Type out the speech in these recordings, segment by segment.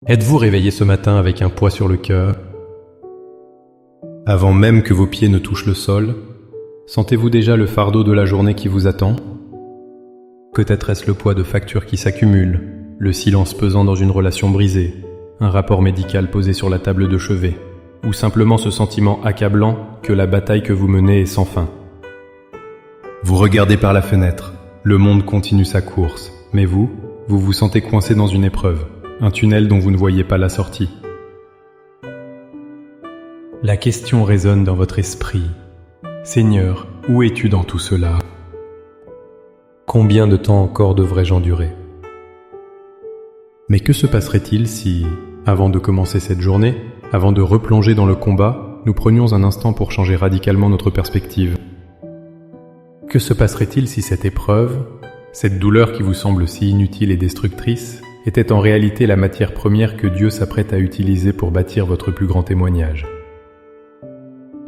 Êtes-vous réveillé ce matin avec un poids sur le cœur? Avant même que vos pieds ne touchent le sol, sentez-vous déjà le fardeau de la journée qui vous attend? Peut-être est-ce le poids de factures qui s'accumulent, le silence pesant dans une relation brisée, un rapport médical posé sur la table de chevet, ou simplement ce sentiment accablant que la bataille que vous menez est sans fin. Vous regardez par la fenêtre, le monde continue sa course, mais vous vous sentez coincé dans une épreuve, un tunnel dont vous ne voyez pas la sortie. La question résonne dans votre esprit. Seigneur, où es-tu dans tout cela? Combien de temps encore devrais-je endurer? Mais que se passerait-il si, avant de commencer cette journée, avant de replonger dans le combat, nous prenions un instant pour changer radicalement notre perspective? Que se passerait-il si cette épreuve, cette douleur qui vous semble si inutile et destructrice, était en réalité la matière première que Dieu s'apprête à utiliser pour bâtir votre plus grand témoignage?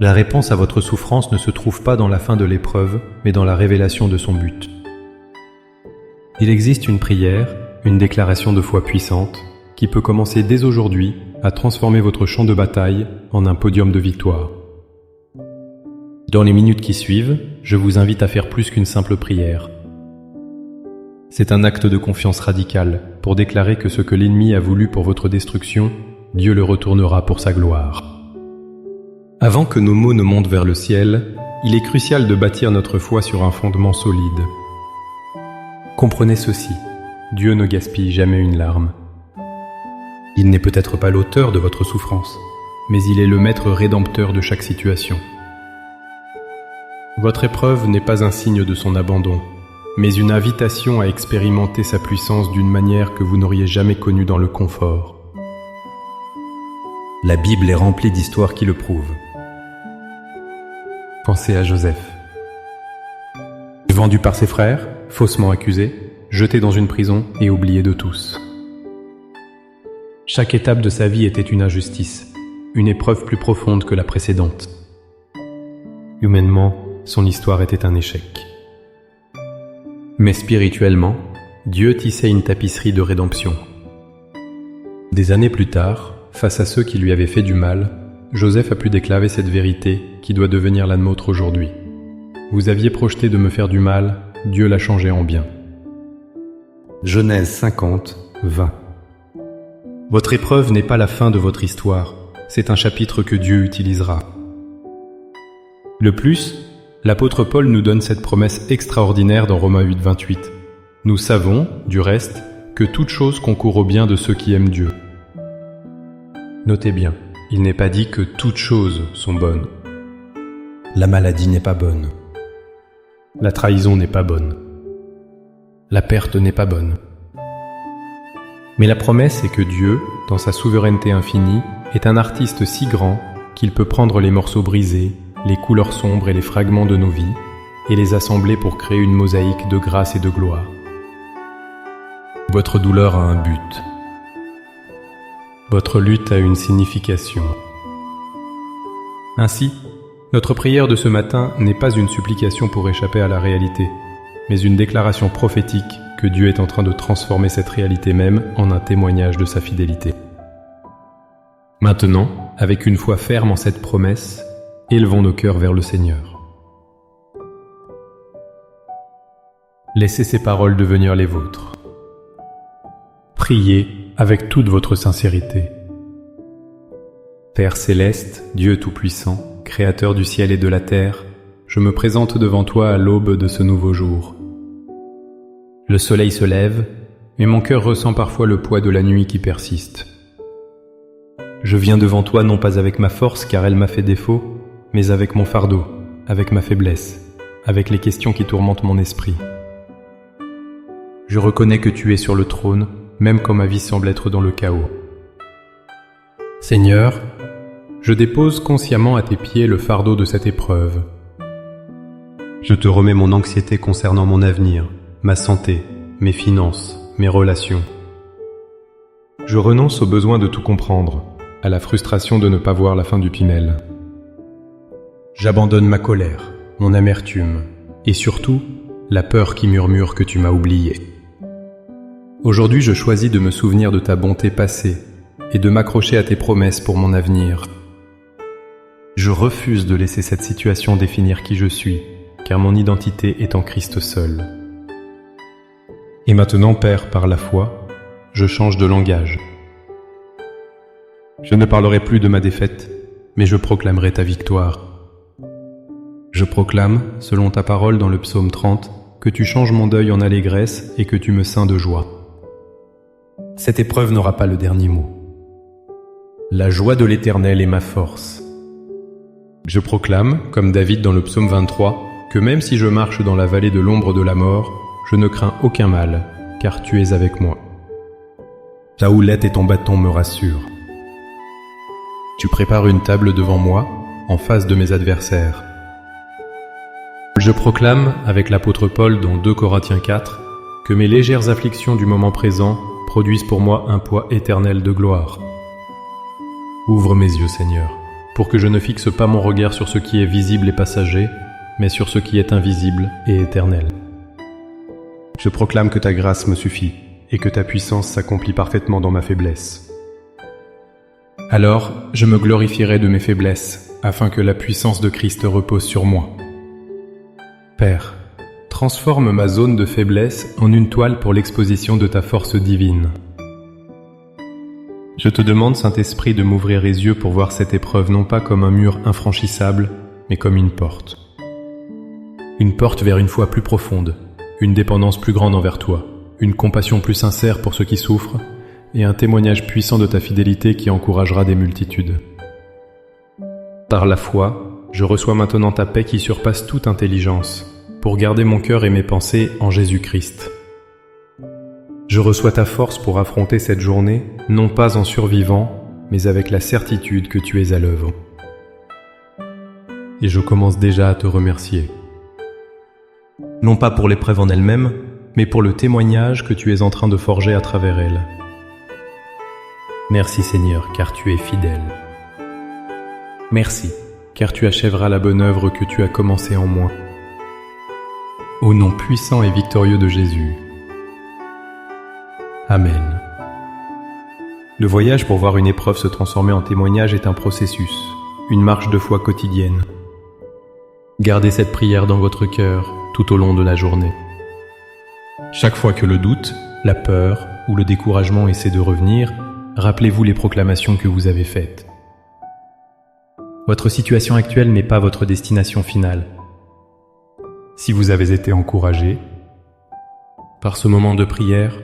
La réponse à votre souffrance ne se trouve pas dans la fin de l'épreuve, mais dans la révélation de son but. Il existe une prière, une déclaration de foi puissante, qui peut commencer dès aujourd'hui à transformer votre champ de bataille en un podium de victoire. Dans les minutes qui suivent, je vous invite à faire plus qu'une simple prière. C'est un acte de confiance radicale pour déclarer que ce que l'ennemi a voulu pour votre destruction, Dieu le retournera pour sa gloire. Avant que nos mots ne montent vers le ciel, il est crucial de bâtir notre foi sur un fondement solide. Comprenez ceci, Dieu ne gaspille jamais une larme. Il n'est peut-être pas l'auteur de votre souffrance, mais il est le maître rédempteur de chaque situation. Votre épreuve n'est pas un signe de son abandon, mais une invitation à expérimenter sa puissance d'une manière que vous n'auriez jamais connue dans le confort. La Bible est remplie d'histoires qui le prouvent. Pensez à Joseph. Vendu par ses frères, faussement accusé, jeté dans une prison et oublié de tous. Chaque étape de sa vie était une injustice, une épreuve plus profonde que la précédente. Humainement, son histoire était un échec. Mais spirituellement, Dieu tissait une tapisserie de rédemption. Des années plus tard, face à ceux qui lui avaient fait du mal, Joseph a pu déclarer cette vérité qui doit devenir la nôtre aujourd'hui. Vous aviez projeté de me faire du mal, Dieu l'a changé en bien. Genèse 50, 20. Votre épreuve n'est pas la fin de votre histoire, c'est un chapitre que Dieu utilisera. Le plus, l'apôtre Paul nous donne cette promesse extraordinaire dans Romains 8, 28. Nous savons, du reste, que toute chose concourt au bien de ceux qui aiment Dieu. Notez bien, il n'est pas dit que toutes choses sont bonnes. La maladie n'est pas bonne. La trahison n'est pas bonne. La perte n'est pas bonne. Mais la promesse est que Dieu, dans sa souveraineté infinie, est un artiste si grand qu'il peut prendre les morceaux brisés, les couleurs sombres et les fragments de nos vies, et les assembler pour créer une mosaïque de grâce et de gloire. Votre douleur a un but. Votre lutte a une signification. Ainsi, notre prière de ce matin n'est pas une supplication pour échapper à la réalité, mais une déclaration prophétique que Dieu est en train de transformer cette réalité même en un témoignage de sa fidélité. Maintenant, avec une foi ferme en cette promesse, élevons nos cœurs vers le Seigneur. Laissez ces paroles devenir les vôtres. Priez avec toute votre sincérité. Père céleste, Dieu tout-puissant, Créateur du ciel et de la terre, je me présente devant toi à l'aube de ce nouveau jour. Le soleil se lève, mais mon cœur ressent parfois le poids de la nuit qui persiste. Je viens devant toi non pas avec ma force car elle m'a fait défaut, mais avec mon fardeau, avec ma faiblesse, avec les questions qui tourmentent mon esprit. Je reconnais que tu es sur le trône, même quand ma vie semble être dans le chaos. Seigneur, je dépose consciemment à tes pieds le fardeau de cette épreuve. Je te remets mon anxiété concernant mon avenir, ma santé, mes finances, mes relations. Je renonce au besoin de tout comprendre, à la frustration de ne pas voir la fin du tunnel. J'abandonne ma colère, mon amertume, et surtout, la peur qui murmure que tu m'as oublié. Aujourd'hui, je choisis de me souvenir de ta bonté passée, et de m'accrocher à tes promesses pour mon avenir. Je refuse de laisser cette situation définir qui je suis, car mon identité est en Christ seul. Et maintenant, Père, par la foi, je change de langage. Je ne parlerai plus de ma défaite, mais je proclamerai ta victoire. Je proclame, selon ta parole dans le psaume 30, que tu changes mon deuil en allégresse et que tu me ceins de joie. Cette épreuve n'aura pas le dernier mot. La joie de l'Éternel est ma force. Je proclame, comme David dans le psaume 23, que même si je marche dans la vallée de l'ombre de la mort, je ne crains aucun mal, car tu es avec moi. Ta houlette et ton bâton me rassurent. Tu prépares une table devant moi, en face de mes adversaires. Je proclame, avec l'apôtre Paul dans 2 Corinthiens 4, que mes légères afflictions du moment présent produisent pour moi un poids éternel de gloire. Ouvre mes yeux, Seigneur, pour que je ne fixe pas mon regard sur ce qui est visible et passager, mais sur ce qui est invisible et éternel. Je proclame que ta grâce me suffit et que ta puissance s'accomplit parfaitement dans ma faiblesse. Alors, je me glorifierai de mes faiblesses, afin que la puissance de Christ repose sur moi. Père, transforme ma zone de faiblesse en une toile pour l'exposition de ta force divine. Je te demande, Saint-Esprit, de m'ouvrir les yeux pour voir cette épreuve non pas comme un mur infranchissable, mais comme une porte. Une porte vers une foi plus profonde, une dépendance plus grande envers toi, une compassion plus sincère pour ceux qui souffrent, et un témoignage puissant de ta fidélité qui encouragera des multitudes. Par la foi, je reçois maintenant ta paix qui surpasse toute intelligence, pour garder mon cœur et mes pensées en Jésus-Christ. Je reçois ta force pour affronter cette journée, non pas en survivant, mais avec la certitude que tu es à l'œuvre. Et je commence déjà à te remercier. Non pas pour l'épreuve en elle-même, mais pour le témoignage que tu es en train de forger à travers elle. Merci Seigneur, car tu es fidèle. Merci, car tu achèveras la bonne œuvre que tu as commencée en moi. Au nom puissant et victorieux de Jésus. Amen. Le voyage pour voir une épreuve se transformer en témoignage est un processus, une marche de foi quotidienne. Gardez cette prière dans votre cœur tout au long de la journée. Chaque fois que le doute, la peur ou le découragement essaient de revenir, rappelez-vous les proclamations que vous avez faites. Votre situation actuelle n'est pas votre destination finale. Si vous avez été encouragé par ce moment de prière,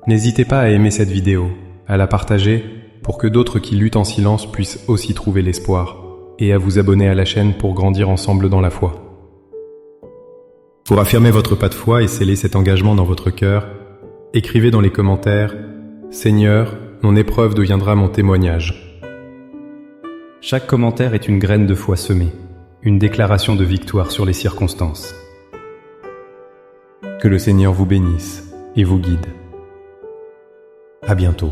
n'hésitez pas à aimer cette vidéo, à la partager pour que d'autres qui luttent en silence puissent aussi trouver l'espoir, et à vous abonner à la chaîne pour grandir ensemble dans la foi. Pour affirmer votre pas de foi et sceller cet engagement dans votre cœur, écrivez dans les commentaires « Seigneur, mon épreuve deviendra mon témoignage ». Chaque commentaire est une graine de foi semée, une déclaration de victoire sur les circonstances. Que le Seigneur vous bénisse et vous guide. À bientôt.